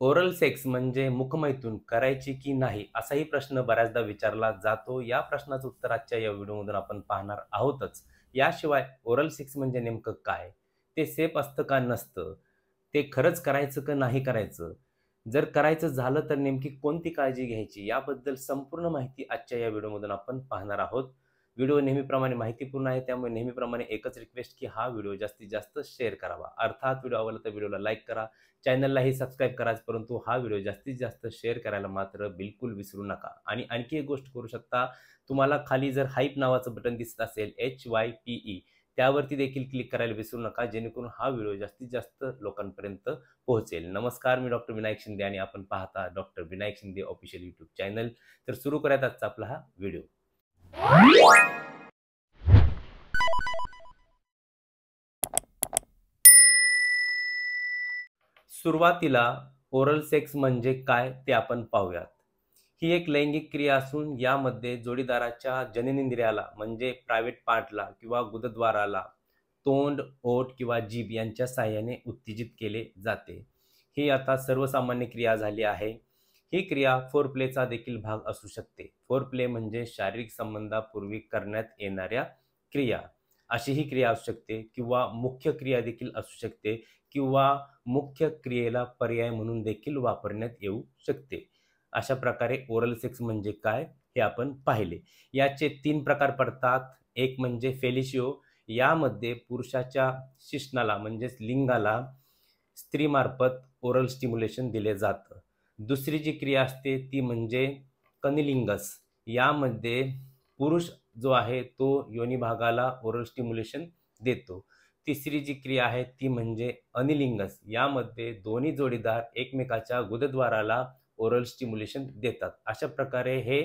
Oral sex म्हणजे मुखमैथून करायची की नाही असाही प्रश्न बऱ्याचदा विचारला जातो. या प्रश्नाचं उत्तर आजच्या या व्हिडिओमधून आपण पाहणार आहोतच. याशिवाय ओरल सेक्स म्हणजे नेमकं काय? ते सेफ असतं का नसतं? ते खरंच करायचं का नाही करायचं? जर करायचं झालं तर नेमकी कोणती काळजी घ्यायची? याबद्दल संपूर्ण माहिती आजच्या या व्हिडिओमधून आपण पाहणार आहोत. व्हिडिओ नेहमीप्रमाणे माहितीपूर्ण आहे, त्यामुळे नेहमीप्रमाणे एकच रिक्वेस्ट की हा व्हिडिओ जास्तीत जास्त शेअर करावा. अर्थात व्हिडिओ आवडला तर व्हिडिओला लाईक करा, चॅनललाही सबस्क्राईब करा, परंतु हा व्हिडिओ जास्तीत जास्त शेअर करायला मात्र बिलकुल विसरू नका. आणि आणखी एक गोष्ट करू शकता, तुम्हाला खाली जर हाईप नावाचं बटन दिसत असेल HYPE, त्यावरती देखील क्लिक करायला विसरू नका, जेणेकरून हा व्हिडिओ जास्तीत जास्त लोकांपर्यंत पोहोचेल. नमस्कार, मी डॉक्टर विनायक शिंदे आणि आपण पाहता doctor Vinayak Shinde official YouTube channel. तर सुरू करूयात आजचा आपला हा व्हिडिओ. सुरुवातीला ओरल सेक्स म्हणजे काय ते आपण पाहूयात. ही एक लैंगिक क्रिया असून यामध्ये जोडीदाराच्या जननेंद्रियाला म्हणजे प्रायव्हेट पार्टला किंवा गुदद्वाराला तोंड, ओठ किंवा जीभ यांच्या साहाय्याने उत्तेजित केले जाते. ही आता सर्वसामान्य क्रिया झाली आहे. ही क्रिया फोरप्लेचा देखील भाग असू शकते. फोरप्ले म्हणजे शारीरिक संबंधापूर्वी करण्यात येणाऱ्या क्रिया. अशी ही क्रिया असू शकते किंवा मुख्य क्रिया देखील असू शकते किंवा मुख्य क्रियेला पर्याय म्हणून देखील वापरण्यात येऊ शकते. अशा प्रकारे ओरल सेक्स म्हणजे काय हे आपण पाहिले. याचे 3 प्रकार पडतात. एक म्हणजे फेलिशिओ. यामध्ये पुरुषाच्या शिश्नाला म्हणजेच लिंगाला स्त्रीमार्फत ओरल स्टिम्युलेशन दिले जातं. दुसरी जी क्रिया असते ती म्हणजे कनिलिंगस. यामध्ये पुरुष जो आहे तो योनी भागाला ओरल स्टिम्युलेशन देतो. तिसरी जी क्रिया आहे ती म्हणजे अनिलिंगस. यामध्ये दोन्ही जोडीदार एकमेकाच्या गुदद्वाराला ओरल स्टिम्युलेशन देतात. अशा प्रकारे हे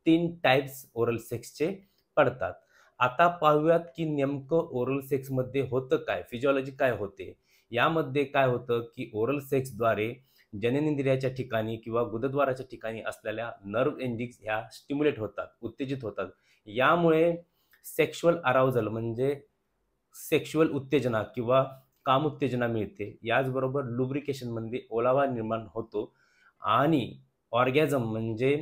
3 टाइप्स ओरल सेक्सचे पडतात. आता पाहूयात की नेमकं ओरल सेक्समध्ये होतं काय? फिजिओलॉजी काय होते? यामध्ये काय होतं की ओरल सेक्सद्वारे जननेंद्रियाच्या ठिकाणी किंवा गुदद्वाराच्या ठिकाणी असलेल्या नर्व्ह एंडिंग्स ह्या स्टिम्युलेट होतात, उत्तेजित होतात. यामुळे सेक्शुअल अराउजल म्हणजे सेक्शुअल उत्तेजना किंवा कामोत्तेजना मिळते. याचबरोबर लुब्रिकेशनमध्ये ओलावा निर्माण होतो आणि ऑर्गॅझम म्हणजे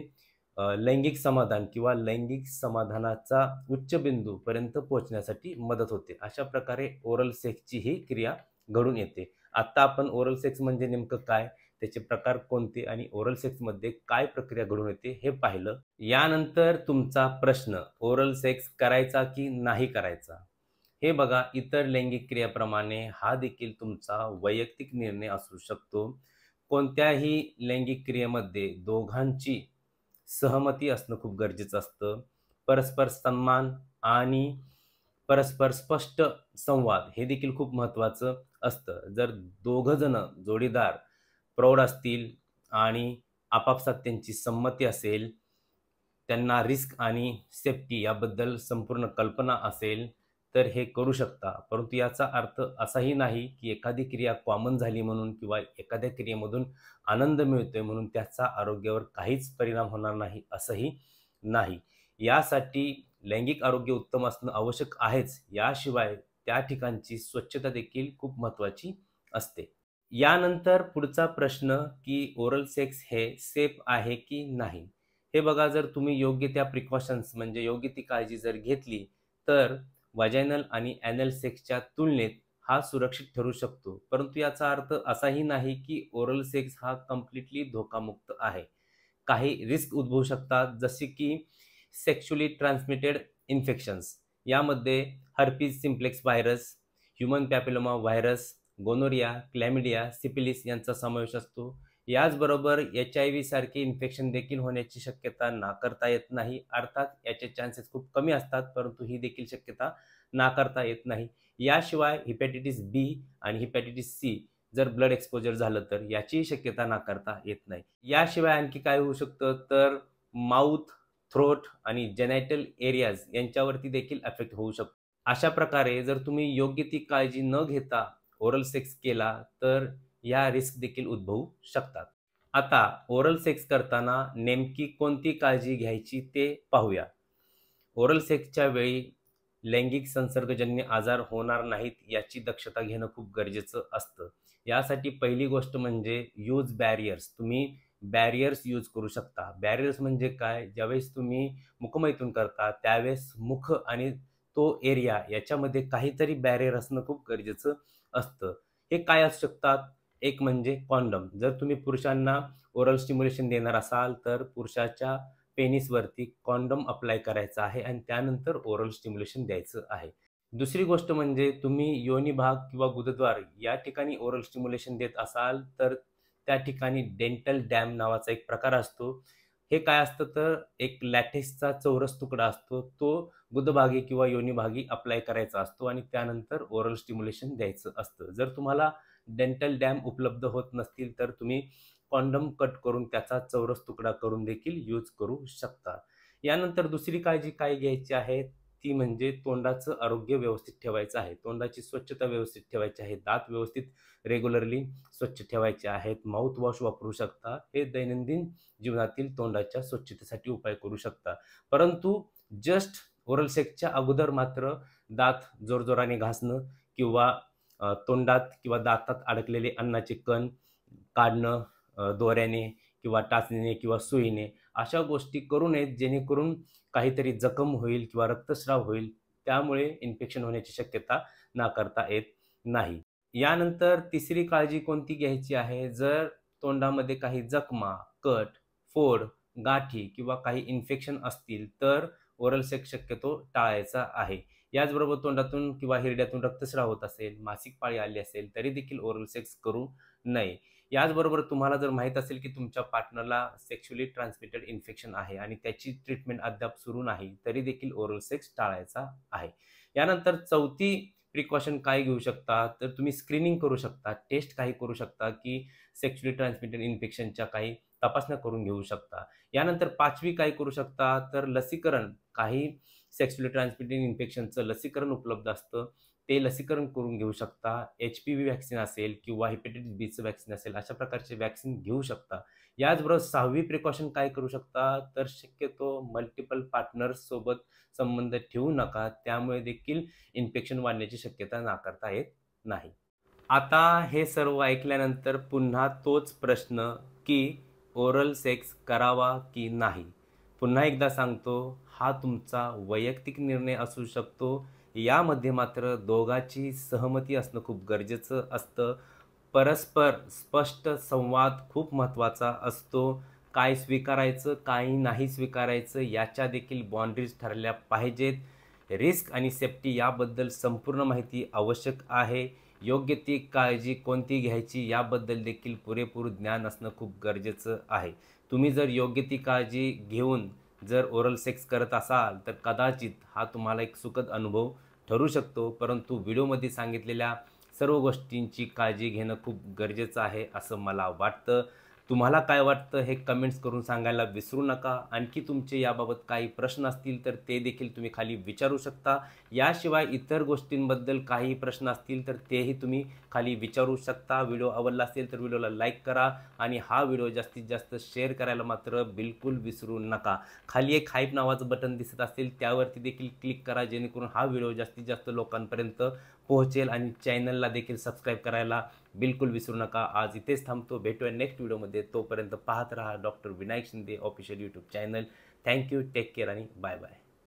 लैंगिक समाधान किंवा लैंगिक समाधानाचा उच्च बिंदूपर्यंत पोहोचण्यासाठी मदत होते. अशा प्रकारे ओरल सेक्सची ही क्रिया घडून येते. आता आपण ओरल सेक्स म्हणजे नेमकं काय, त्याचे प्रकार कोणते आणि ओरल सेक्समध्ये काय प्रक्रिया घडून येते हे पाहिलं. यानंतर तुमचा प्रश्न, ओरल सेक्स करायचा की नाही करायचा? हे बघा, इतर लैंगिक क्रियाप्रमाणे हा देखील तुमचा वैयक्तिक निर्णय असू शकतो. कोणत्याही लैंगिक क्रियेमध्ये दोघांची सहमती असणं खूप गरजेचं असतं. परस्पर सन्मान आणि परस्पर स्पष्ट संवाद हे देखील खूप महत्त्वाचं असतं. जर दोघं जण जोडीदार प्रौढ असतील आणि आपापसात त्यांची संमती असेल, त्यांना रिस्क आणि सेफ्टी याबद्दल संपूर्ण कल्पना असेल, तर हे करू शकता. परंतु याचा अर्थ असाही नाही की एखादी क्रिया कॉमन झाली म्हणून किंवा एखाद्या क्रियेमधून आनंद मिळतोय म्हणून त्याचा आरोग्यावर काहीच परिणाम होणार नाही, असंही नाही. यासाठी लैंगिक आरोग्य उत्तम असणं आवश्यक आहेच. याशिवाय त्या ठिकाणची स्वच्छता देखील खूप महत्त्वाची असते. यानंतर पुढचा प्रश्न की ओरल सेक्स हे सेफ आहे की नाही? हे बघा, जर तुम्ही योग्य त्या प्रिकॉशन्स म्हणजे योग्य ती काळजी जर घेतली, तर व्हाजायनल आणि ॲनल सेक्सच्या तुलनेत हा सुरक्षित ठरू शकतो. परंतु याचा अर्थ असाही नाही की ओरल सेक्स हा कंप्लीटली धोकामुक्त आहे. काही रिस्क उद्भवू शकतात, जसे की सेक्शुअली ट्रान्समिटेड इन्फेक्शन्स. यामध्ये herpes simplex virus, human papilloma virus, gonorrhoea, chlamydia, syphilis यांचा समावेश असतो. याचबरोबर HIV सारखे इन्फेक्शन देखील होण्याची शक्यता नाकारता येत नाही. अर्थात याचे चान्सेस खूप कमी असतात, परंतु ही देखील शक्यता नाकारता येत नाही. याशिवाय हेपॅटायटिस B आणि हेपॅटायटिस C जर ब्लड एक्सपोजर झालं तर याचीही शक्यता नाकारता येत नाही. याशिवाय आणखी काय होऊ शकतं, तर माउथ, थ्रोट आणि जेनायटल एरियाज यांच्यावरती देखील अफेक्ट होऊ शकतो. अशा प्रकारे जर तुम्ही योग्य ती काळजी न घेता ओरल सेक्स केला तर या रिस्क देखील उद्भवू शकतात. आता ओरल सेक्स करताना नेमकी कोणती काळजी घ्यायची ते पाहूया. ओरल सेक्सच्या वेळी लैंगिक संसर्गजन्य आजार होणार नाहीत याची दक्षता घेणं खूप गरजेचं असतं. यासाठी पहिली गोष्ट म्हणजे यूज बॅरियर्स. तुम्ही बॅरियर्स यूज करू शकता. बॅरियर्स म्हणजे काय? ज्यावेळेस तुम्ही मुखमैथून करता त्यावेळेस मुख आणि तो एरिया याच्यामध्ये काहीतरी बॅरियर असणं खूप गरजेचं असतं. हे काय असू शकतात? एक म्हणजे कॉन्डम. जर तुम्ही पुरुषांना ओरल स्टिम्युलेशन देणार असाल तर पुरुषाच्या पेनिसवरती कॉन्डम अप्लाय करायचा आहे आणि त्यानंतर ओरल स्टिम्युलेशन द्यायचं आहे. दुसरी गोष्ट म्हणजे तुम्ही योनी भाग किंवा गुदद्वार या ठिकाणी ओरल स्टिम्युलेशन देत असाल तर त्या ठिकाणी डेंटल डॅम नावाचा एक प्रकार असतो. हे काय असतं तर एक लॅटेक्सचा चौरस तुकडा असतो. तो गुदभागी किंवा योनीभागी अप्लाय करायचा असतो आणि त्यानंतर ओरल स्टिम्युलेशन द्यायचं असतं. जर तुम्हाला डेंटल डॅम उपलब्ध होत नसतील तर तुम्ही कॉन्डम कट करून त्याचा चौरस तुकडा करून देखील यूज करू शकता. यानंतर दुसरी काळजी काय घ्यायची आहे ती म्हणजे तोंडाचं आरोग्य व्यवस्थित ठेवायचं आहे. तोंडाची स्वच्छता व्यवस्थित ठेवायची आहे. दात व्यवस्थित रेग्युलरली स्वच्छ ठेवायचे आहेत. माउथवॉश वापरू शकता. हे दैनंदिन जीवनातील तोंडाच्या स्वच्छतेसाठी उपाय करू शकता. परंतु जस्ट ओरल सेक्सच्या अगोदर मात्र दात जोरजोराने घासणं किंवा तोंडात किंवा दातात अडकलेले अन्नाचे कण काढणं दोऱ्याने किंवा टाचणीने किंवा सुईने अशा गोष्टी करू नयेत जेणेकरून काहीतरी जखम होईल किंवा रक्तस्राव होईल. त्यामुळे इन्फेक्शन होण्याची शक्यता नाकारता येत नाही. यानंतर तिसरी काळजी कोणती घ्यायची आहे? जर तोंडामध्ये काही जखमा, कट, फोड, गाठी किंवा काही इन्फेक्शन असतील तर ओरल सेक्स शक्यतो टाळायचा आहे. याचबरोबर तोंडातून किंवा हिरड्यातून रक्तस्राव होत असेल, मासिक पाळी आली असेल तरी देखील ओरल सेक्स करू नये. याचबरोबर तुम्हाला जर माहीत असेल की तुमच्या पार्टनरला सेक्शुअली ट्रान्समिटेड इन्फेक्शन आहे आणि त्याची ट्रीटमेंट अद्याप सुरू नाही, तरी देखील ओरल सेक्स टाळायचा आहे. यानंतर चौथी प्रिकॉशन काय घेऊ शकता? तर तुम्ही स्क्रीनिंग करू शकता, टेस्ट काही करू शकता की सेक्शुअली ट्रान्समिटेड इन्फेक्शनच्या काही तपासण्या करून घेऊ शकता. यानंतर पाचवी काय करू शकता? तर लसीकरण. काही सेक्शुअली ट्रान्समिटेड इन्फेक्शनचं लसीकरण उपलब्ध असतं. ते लसीकरण करून घेऊ शकता. HPV व्हॅक्सिन असेल किंवा हेपॅटायटिस बीचं व्हॅक्सिन असेल, अशा प्रकारचे व्हॅक्सिन घेऊ शकता. याचबरोबर 6वी प्रिकॉशन काय करू शकता? तर शक्यतो मल्टिपल पार्टनर्स सोबत संबंध ठेवू नका. त्यामुळे देखील इन्फेक्शन वाढण्याची शक्यता नाकारता येत नाही. आता हे सर्व ऐकल्यानंतर पुन्हा तोच प्रश्न की ओरल सेक्स करावा की नाही? पुन्हा एकदा सांगतो, हा तुमचा वैयक्तिक निर्णय असू शकतो. यामध्ये मात्र दोघांची सहमती असणं खूप गरजेचं असतं. परस्पर स्पष्ट संवाद खूप महत्त्वाचा असतो. काय स्वीकारायचं, काय नाही स्वीकारायचं याच्या देखील बाउंडरीज ठरल्या पाहिजेत. रिस्क आणि सेफ्टी याबद्दल संपूर्ण माहिती आवश्यक आहे. योग्य ती काळजी कोणती घ्यायची याबद्दल देखील पुरेपूर ज्ञान असणं खूप गरजेचं आहे. तुम्ही जर योग्य ती काळजी घेऊन जर ओरल सेक्स करत असाल तर कदाचित हा तुम्हाला एक सुखद अनुभव ठरू शकतो. परंतु व्हिडिओमध्ये सांगितलेल्या सर्व गोष्टींची काळजी घेणं खूप गरजेचं आहे असं मला वाटतं. तुम्हाला काय वाटतं हे कमेंट्स करून सांगायला विसरू नका. आणखी तुमचे याबाबत काही प्रश्न असतील तर ते देखील तुम्ही खाली विचारू शकता. याशिवाय इतर गोष्टींबद्दल काही प्रश्न असतील तर तेही तुम्ही खाली विचारू शकता. व्हिडिओ आवडला असेल तर व्हिडिओला लाईक करा आणि हा व्हिडिओ जास्तीत जास्त शेअर करायला मात्र बिलकुल विसरू नका. खाली एक हाईप नावाचं बटन दिसत असेल त्यावरती देखील क्लिक करा जेणेकरून हा व्हिडिओ जास्तीत जास्त लोकांपर्यंत पोहोचेल आणि चॅनलला देखील सबस्क्राईब करायला बिलकुल विसरू नका. आज इथेच थांबतो. भेटूया नेक्स्ट व्हिडिओमध्ये. तोपर्यंत पाहत राहा doctor Vinayak Shinde official YouTube channel. Thank you, take care आणि बाय बाय.